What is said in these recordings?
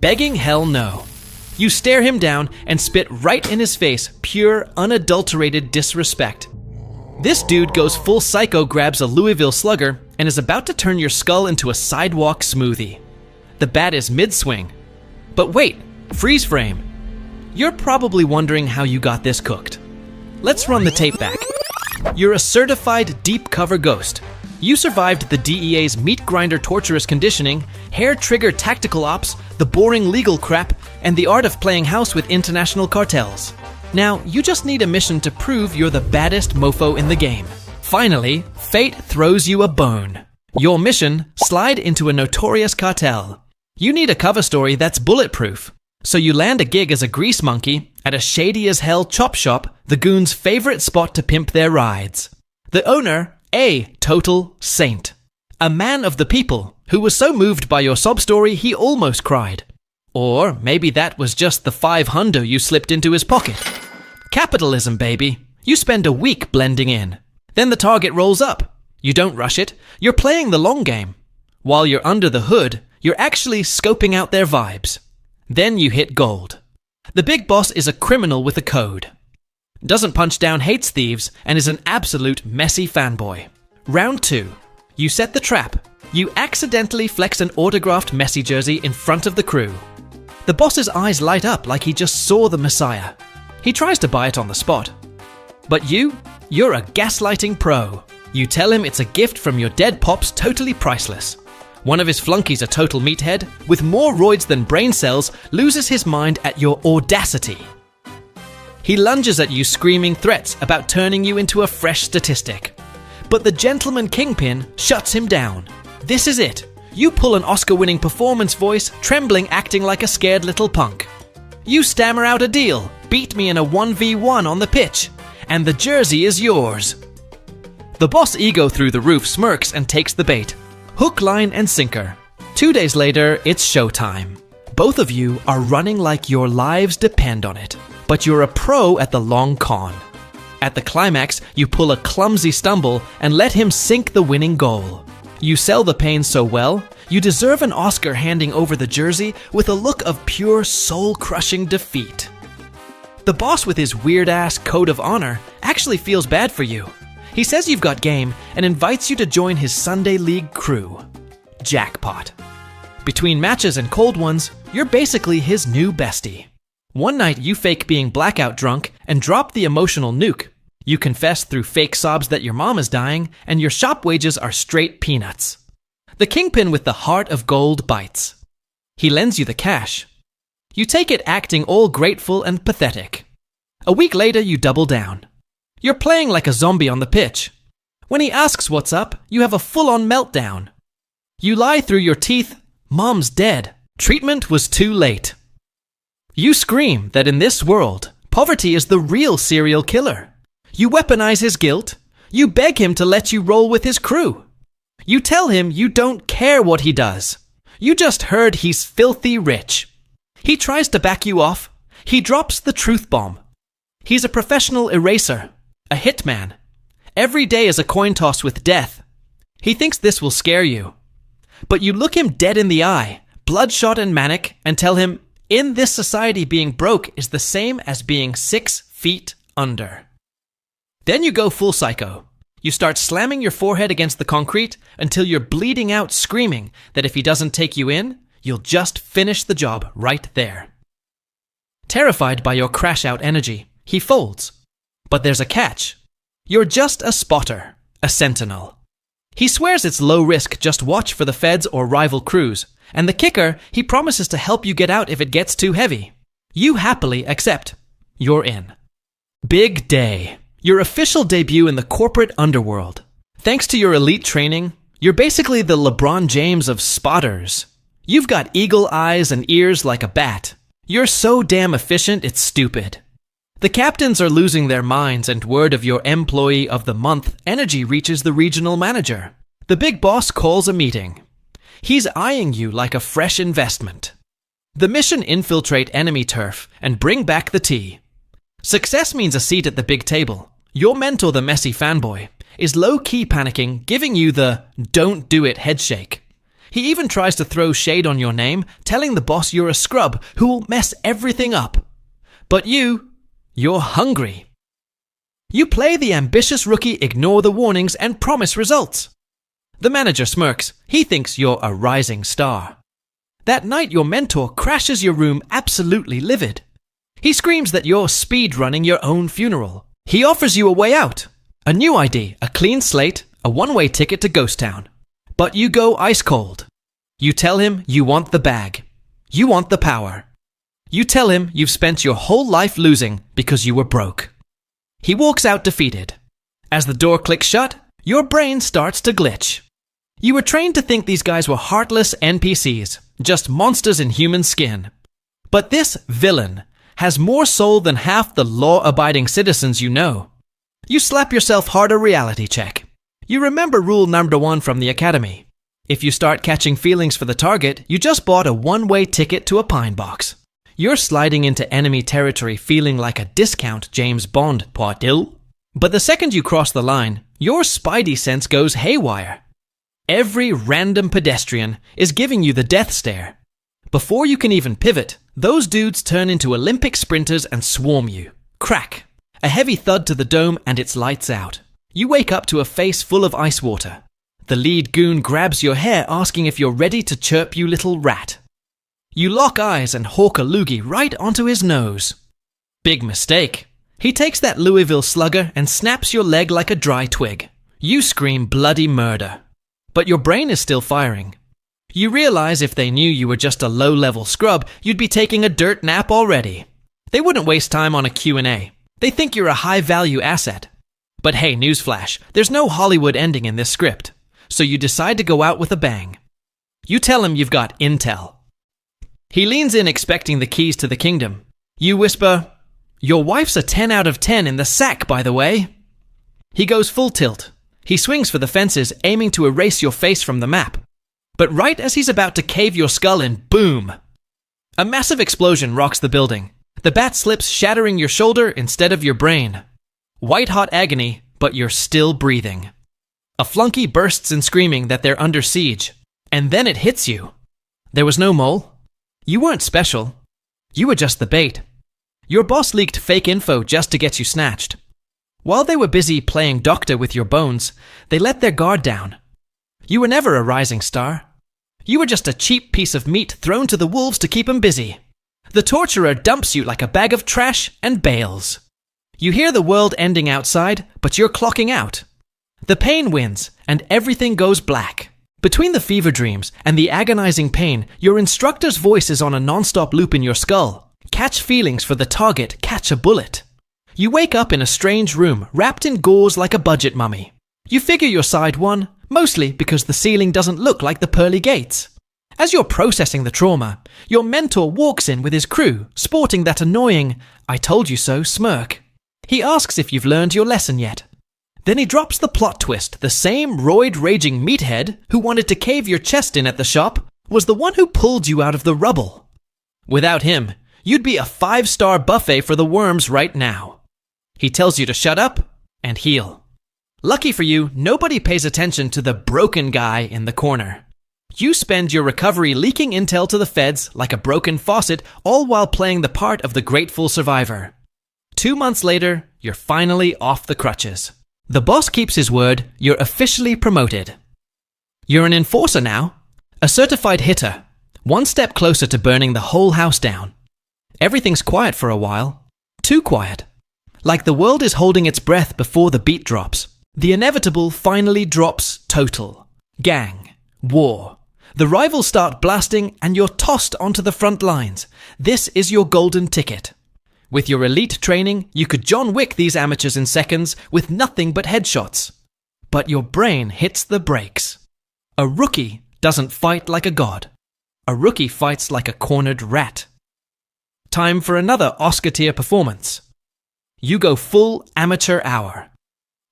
Begging hell no. You stare him down and spit right in his face pure, unadulterated disrespect. This dude goes full psycho, grabs a Louisville Slugger, and is about to turn your skull into a sidewalk smoothie. The bat is mid-swing. But wait, freeze frame. You're probably wondering how you got this cooked. Let's run the tape back. You're a certified deep cover ghost. You survived the DEA's meat grinder torturous conditioning, hair trigger tactical ops, the boring legal crap, and the art of playing house with international cartels. Now, you just need a mission to prove you're the baddest mofo in the game. Finally, fate throws you a bone. Your mission, slide into a notorious cartel. You need a cover story that's bulletproof. So you land a gig as a grease monkey at a shady-as-hell chop shop, the goons' favorite spot to pimp their rides. The owner, a total saint. A man of the people who was so moved by your sob story he almost cried. Or maybe that was just the $500 you slipped into his pocket. Capitalism, baby. You spend a week blending in. Then the target rolls up. You don't rush it. You're playing the long game. While you're under the hood, you're actually scoping out their vibes. Then you hit gold. The big boss is a criminal with a code. Doesn't punch down, hates thieves, and is an absolute messy fanboy. Round 2. You set the trap. You accidentally flex an autographed Messi jersey in front of the crew. The boss's eyes light up like he just saw the Messiah. He tries to buy it on the spot. But you're a gaslighting pro. You tell him it's a gift from your dead pop's totally priceless. One of his flunkies, a total meathead, with more roids than brain cells, loses his mind at your audacity. He lunges at you screaming threats about turning you into a fresh statistic. But the gentleman kingpin shuts him down. This is it. You pull an Oscar-winning performance voice, trembling, acting like a scared little punk. You stammer out a deal, beat me in a 1v1 on the pitch, and the jersey is yours. The boss ego through the roof smirks and takes the bait. Hook, line, and sinker. 2 days later, it's showtime. Both of you are running like your lives depend on it, but you're a pro at the long con. At the climax, you pull a clumsy stumble and let him sink the winning goal. You sell the pain so well, you deserve an Oscar handing over the jersey with a look of pure soul-crushing defeat. The boss with his weird-ass code of honor actually feels bad for you. He says you've got game and invites you to join his Sunday League crew. Jackpot. Between matches and cold ones, you're basically his new bestie. One night you fake being blackout drunk and drop the emotional nuke. You confess through fake sobs that your mom is dying and your shop wages are straight peanuts. The kingpin with the heart of gold bites. He lends you the cash. You take it acting all grateful and pathetic. A week later you double down. You're playing like a zombie on the pitch. When he asks what's up, you have a full-on meltdown. You lie through your teeth, "Mom's dead. Treatment was too late." You scream that in this world, poverty is the real serial killer. You weaponize his guilt. You beg him to let you roll with his crew. You tell him you don't care what he does. You just heard he's filthy rich. He tries to back you off. He drops the truth bomb. He's a professional eraser. A hitman. Every day is a coin toss with death. He thinks this will scare you. But you look him dead in the eye, bloodshot and manic, and tell him, in this society being broke is the same as being 6 feet under. Then you go full psycho. You start slamming your forehead against the concrete until you're bleeding out screaming that if he doesn't take you in, you'll just finish the job right there. Terrified by your crash-out energy, he folds. But there's a catch. You're just a spotter, a sentinel. He swears it's low risk, just watch for the feds or rival crews. And the kicker, he promises to help you get out if it gets too heavy. You happily accept. You're in. Big day. Your official debut in the corporate underworld. Thanks to your elite training, you're basically the LeBron James of spotters. You've got eagle eyes and ears like a bat. You're so damn efficient, it's stupid. The captains are losing their minds, and word of your Employee of the Month energy reaches the regional manager. The big boss calls a meeting. He's eyeing you like a fresh investment. The mission: infiltrate enemy turf and bring back the tea. Success means a seat at the big table. Your mentor, the messy fanboy, is low-key panicking, giving you the don't do it headshake. He even tries to throw shade on your name, telling the boss you're a scrub who will mess everything up. But you're hungry. You play the ambitious rookie, ignore the warnings, and promise results. The manager smirks. He thinks you're a rising star. That night, your mentor crashes your room absolutely livid. He screams that you're speed-running your own funeral. He offers you a way out, a new ID, a clean slate, a one-way ticket to Ghost Town. But you go ice cold. You tell him you want the bag. You want the power. You tell him you've spent your whole life losing because you were broke. He walks out defeated. As the door clicks shut, your brain starts to glitch. You were trained to think these guys were heartless NPCs, just monsters in human skin. But this villain has more soul than half the law-abiding citizens you know. You slap yourself hard a reality check. You remember rule number 1 from the academy. If you start catching feelings for the target, you just bought a one-way ticket to a pine box. You're sliding into enemy territory feeling like a discount James Bond, Poitil. But the second you cross the line, your spidey sense goes haywire. Every random pedestrian is giving you the death stare. Before you can even pivot, those dudes turn into Olympic sprinters and swarm you. Crack! A heavy thud to the dome and it's lights out. You wake up to a face full of ice water. The lead goon grabs your hair asking if you're ready to chirp you little rat. You lock eyes and hawk a loogie right onto his nose. Big mistake. He takes that Louisville slugger and snaps your leg like a dry twig. You scream bloody murder. But your brain is still firing. You realize if they knew you were just a low-level scrub, you'd be taking a dirt nap already. They wouldn't waste time on a Q&A. They think you're a high-value asset. But hey, newsflash, there's no Hollywood ending in this script. So you decide to go out with a bang. You tell him you've got intel. He leans in expecting the keys to the kingdom. You whisper, "Your wife's a 10 out of 10 in the sack, by the way." He goes full tilt. He swings for the fences, aiming to erase your face from the map. But right as he's about to cave your skull in, boom! A massive explosion rocks the building. The bat slips, shattering your shoulder instead of your brain. White-hot agony, but you're still breathing. A flunky bursts in screaming that they're under siege. And then it hits you. There was no mole. You weren't special. You were just the bait. Your boss leaked fake info just to get you snatched. While they were busy playing doctor with your bones, they let their guard down. You were never a rising star. You were just a cheap piece of meat thrown to the wolves to keep them busy. The torturer dumps you like a bag of trash and bails. You hear the world ending outside, but you're clocking out. The pain wins, and everything goes black. Between the fever dreams and the agonizing pain, your instructor's voice is on a non-stop loop in your skull. Catch feelings for the target, catch a bullet. You wake up in a strange room, wrapped in gauze like a budget mummy. You figure your side won, mostly because the ceiling doesn't look like the pearly gates. As you're processing the trauma, your mentor walks in with his crew, sporting that annoying "I told you so" smirk. He asks if you've learned your lesson yet. Then he drops the plot twist. The same roid-raging meathead who wanted to cave your chest in at the shop was the one who pulled you out of the rubble. Without him, you'd be a 5-star buffet for the worms right now. He tells you to shut up and heal. Lucky for you, nobody pays attention to the broken guy in the corner. You spend your recovery leaking intel to the feds like a broken faucet, all while playing the part of the grateful survivor. 2 months later, you're finally off the crutches. The boss keeps his word, you're officially promoted. You're an enforcer now, a certified hitter, one step closer to burning the whole house down. Everything's quiet for a while, too quiet. Like the world is holding its breath before the beat drops. The inevitable finally drops total. Gang. War. The rivals start blasting and you're tossed onto the front lines. This is your golden ticket. With your elite training, you could John Wick these amateurs in seconds with nothing but headshots. But your brain hits the brakes. A rookie doesn't fight like a god. A rookie fights like a cornered rat. Time for another Oscar-tier performance. You go full amateur hour.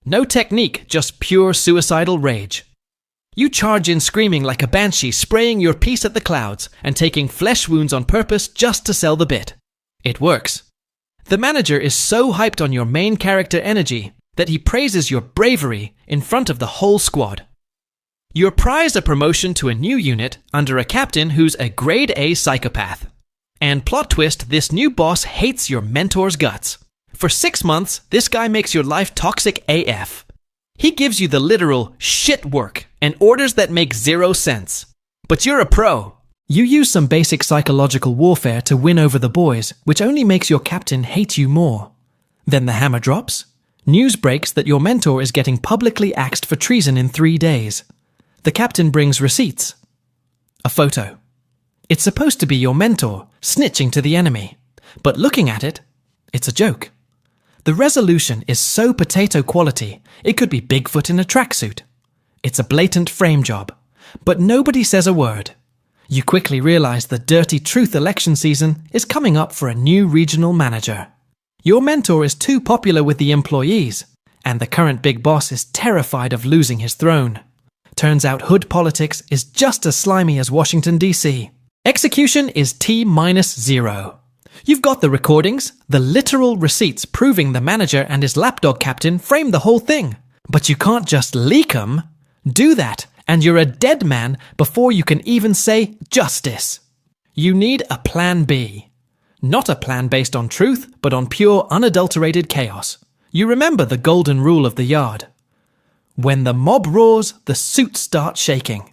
No technique, just pure suicidal rage. You charge in screaming like a banshee, spraying your piece at the clouds and taking flesh wounds on purpose just to sell the bit. It works. The manager is so hyped on your main character energy that he praises your bravery in front of the whole squad. You're prized a promotion to a new unit under a captain who's a grade A psychopath. And plot twist, this new boss hates your mentor's guts. For 6 months, this guy makes your life toxic AF. He gives you the literal shit work and orders that make 0 sense. But you're a pro. You use some basic psychological warfare to win over the boys, which only makes your captain hate you more. Then the hammer drops. News breaks that your mentor is getting publicly axed for treason in 3 days. The captain brings receipts. A photo. It's supposed to be your mentor, snitching to the enemy. But looking at it, it's a joke. The resolution is so potato quality, it could be Bigfoot in a tracksuit. It's a blatant frame job. But nobody says a word. You quickly realize the dirty truth election season is coming up for a new regional manager. Your mentor is too popular with the employees, and the current big boss is terrified of losing his throne. Turns out hood politics is just as slimy as Washington, D.C. Execution is T-0. You've got the recordings, the literal receipts proving the manager and his lapdog captain framed the whole thing. But you can't just leak them. Do that, and you're a dead man before you can even say justice. You need a plan B. Not a plan based on truth, but on pure, unadulterated chaos. You remember the golden rule of the yard. When the mob roars, the suits start shaking.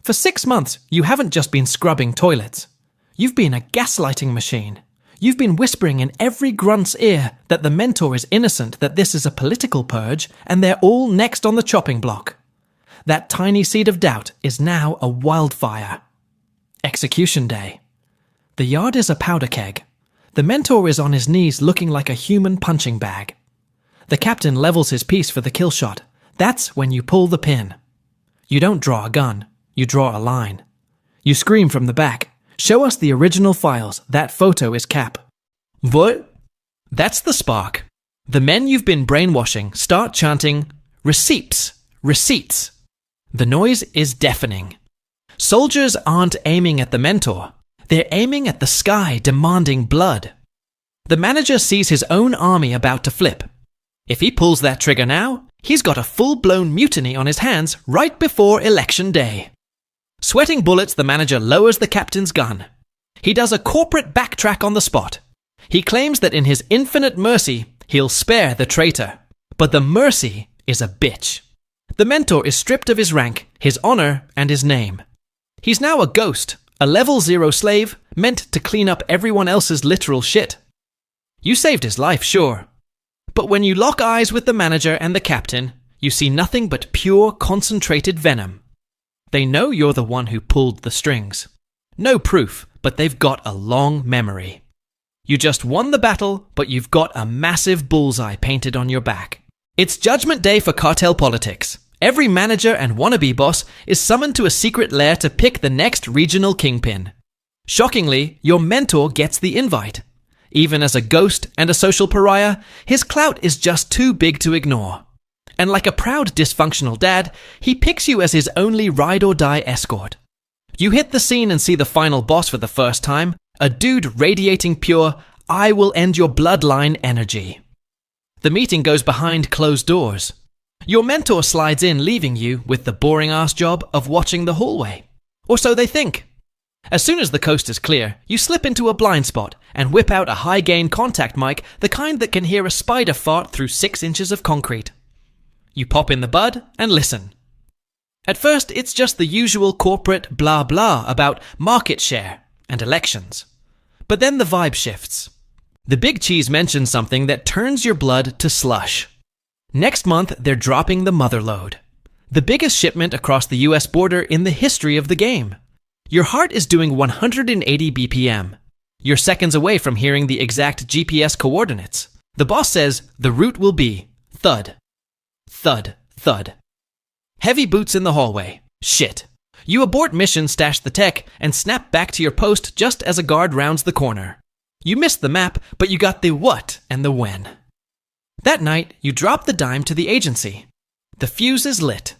For 6 months, you haven't just been scrubbing toilets. You've been a gaslighting machine. You've been whispering in every grunt's ear that the mentor is innocent, that this is a political purge, and they're all next on the chopping block. That tiny seed of doubt is now a wildfire. Execution day. The yard is a powder keg. The mentor is on his knees looking like a human punching bag. The captain levels his piece for the kill shot. That's when you pull the pin. You don't draw a gun. You draw a line. You scream from the back. Show us the original files. That photo is Cap. What? That's the spark. The men you've been brainwashing start chanting, "Receipts, receipts." The noise is deafening. Soldiers aren't aiming at the mentor. They're aiming at the sky, demanding blood. The manager sees his own army about to flip. If he pulls that trigger now, he's got a full-blown mutiny on his hands right before election day. Sweating bullets, the manager lowers the captain's gun. He does a corporate backtrack on the spot. He claims that in his infinite mercy, he'll spare the traitor. But the mercy is a bitch. The mentor is stripped of his rank, his honor, and his name. He's now a ghost, a level 0 slave, meant to clean up everyone else's literal shit. You saved his life, sure. But when you lock eyes with the manager and the captain, you see nothing but pure, concentrated venom. They know you're the one who pulled the strings. No proof, but they've got a long memory. You just won the battle, but you've got a massive bullseye painted on your back. It's Judgment Day for cartel politics. Every manager and wannabe boss is summoned to a secret lair to pick the next regional kingpin. Shockingly, your mentor gets the invite. Even as a ghost and a social pariah, his clout is just too big to ignore. And like a proud dysfunctional dad, he picks you as his only ride-or-die escort. You hit the scene and see the final boss for the first time, a dude radiating pure, "I will end your bloodline" energy. The meeting goes behind closed doors. Your mentor slides in, leaving you with the boring-ass job of watching the hallway. Or so they think. As soon as the coast is clear, you slip into a blind spot and whip out a high-gain contact mic, the kind that can hear a spider fart through 6 inches of concrete. You pop in the bud and listen. At first, it's just the usual corporate blah blah about market share and elections. But then the vibe shifts. The big cheese mentions something that turns your blood to slush. Next month, they're dropping the motherlode. The biggest shipment across the US border in the history of the game. Your heart is doing 180 BPM. You're seconds away from hearing the exact GPS coordinates. The boss says the route will be thud, thud, thud. Heavy boots in the hallway. Shit. You abort mission, stash the tech, and snap back to your post just as a guard rounds the corner. You missed the map, but you got the what and the when. That night, you drop the dime to the agency. The fuse is lit.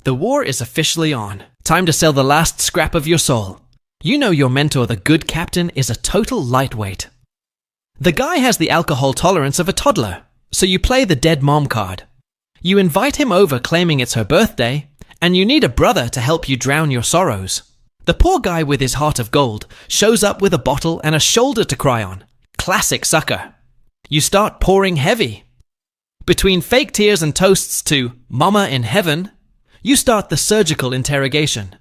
The war is officially on. Time to sell the last scrap of your soul. You know your mentor, the good captain, is a total lightweight. The guy has the alcohol tolerance of a toddler, so you play the dead mom card. You invite him over claiming it's her birthday, and you need a brother to help you drown your sorrows. The poor guy with his heart of gold shows up with a bottle and a shoulder to cry on. Classic sucker. You start pouring heavy. Between fake tears and toasts to Mama in Heaven, you start the surgical interrogation.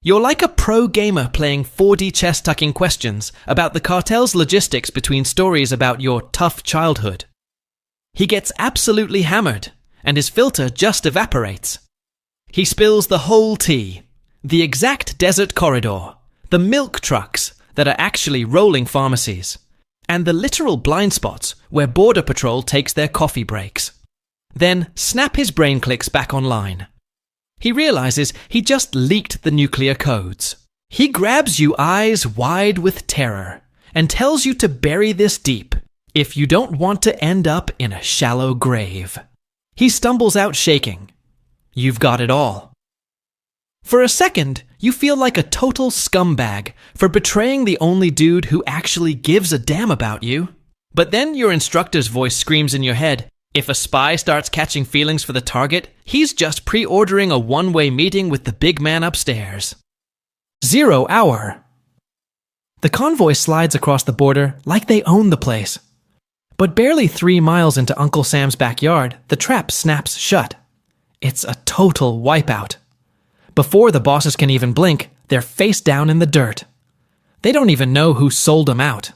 You're like a pro gamer playing 4D chess tucking questions about the cartel's logistics between stories about your tough childhood. He gets absolutely hammered, and his filter just evaporates. He spills the whole tea, the exact desert corridor, the milk trucks that are actually rolling pharmacies, and the literal blind spots where Border Patrol takes their coffee breaks. Then snap his brain clicks back online. He realizes he just leaked the nuclear codes. He grabs you eyes wide with terror and tells you to bury this deep if you don't want to end up in a shallow grave. He stumbles out shaking. You've got it all. For a second, you feel like a total scumbag for betraying the only dude who actually gives a damn about you. But then your instructor's voice screams in your head, if a spy starts catching feelings for the target, he's just pre-ordering a one-way meeting with the big man upstairs. 0 hour. The convoy slides across the border like they own the place. But barely 3 miles into Uncle Sam's backyard, the trap snaps shut. It's a total wipeout. Before the bosses can even blink, they're face down in the dirt. They don't even know who sold them out.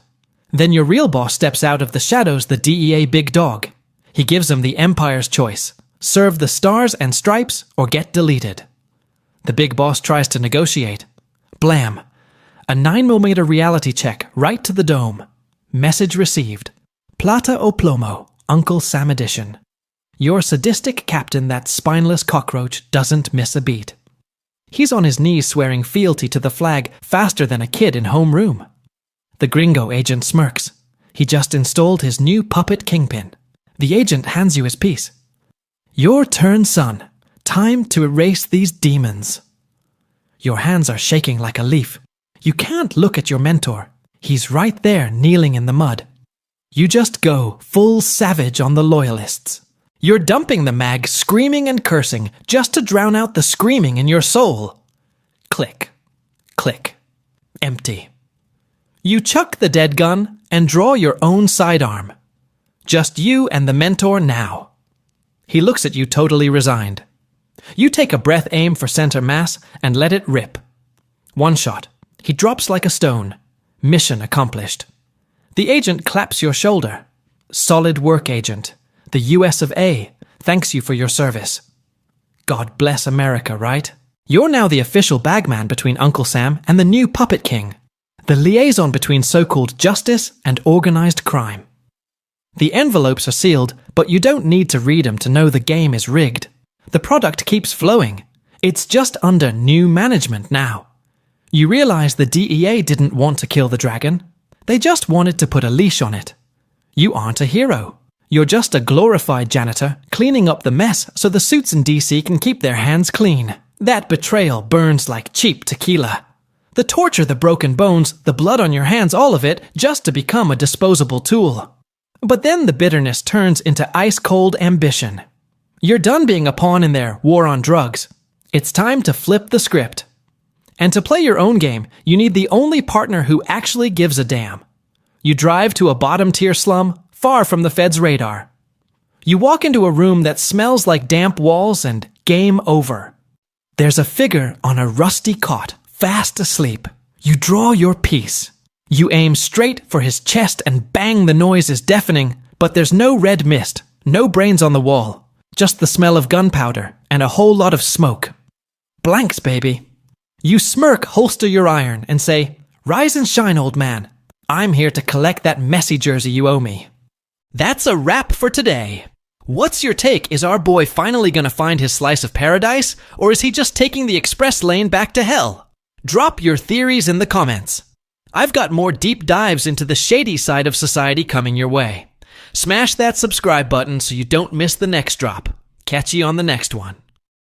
Then your real boss steps out of the shadows, the DEA big dog. He gives them the Empire's choice. Serve the stars and stripes or get deleted. The big boss tries to negotiate. Blam. A 9mm reality check right to the dome. Message received. Plata o plomo, Uncle Sam edition. Your sadistic captain, that spineless cockroach, doesn't miss a beat. He's on his knees swearing fealty to the flag faster than a kid in homeroom. The gringo agent smirks. He just installed his new puppet kingpin. The agent hands you his piece. Your turn, son. Time to erase these demons. Your hands are shaking like a leaf. You can't look at your mentor. He's right there, kneeling in the mud. You just go full savage on the loyalists. You're dumping the mag, screaming and cursing, just to drown out the screaming in your soul. Click. Click. Empty. You chuck the dead gun and draw your own sidearm. Just you and the mentor now. He looks at you totally resigned. You take a breath aim for center mass and let it rip. One shot. He drops like a stone. Mission accomplished. The agent claps your shoulder. Solid work, agent. The US of A thanks you for your service. God bless America, right? You're now the official bagman between Uncle Sam and the new Puppet King. The liaison between so-called justice and organized crime. The envelopes are sealed, but you don't need to read them to know the game is rigged. The product keeps flowing. It's just under new management now. You realize the DEA didn't want to kill the dragon. They just wanted to put a leash on it. You aren't a hero. You're just a glorified janitor cleaning up the mess so the suits in DC can keep their hands clean. That betrayal burns like cheap tequila. The torture, the broken bones, the blood on your hands, all of it, just to become a disposable tool. But then the bitterness turns into ice-cold ambition. You're done being a pawn in their war on drugs. It's time to flip the script. And to play your own game, you need the only partner who actually gives a damn. You drive to a bottom-tier slum, far from the Fed's radar. You walk into a room that smells like damp walls and game over. There's a figure on a rusty cot, fast asleep. You draw your piece. You aim straight for his chest and bang, the noise is deafening, but there's no red mist, no brains on the wall, just the smell of gunpowder and a whole lot of smoke. Blanks, baby. You smirk, holster your iron, and say, "Rise and shine, old man. I'm here to collect that messy jersey you owe me." That's a wrap for today. What's your take? Is our boy finally gonna find his slice of paradise, or is he just taking the express lane back to hell? Drop your theories in the comments. I've got more deep dives into the shady side of society coming your way. Smash that subscribe button so you don't miss the next drop. Catch you on the next one.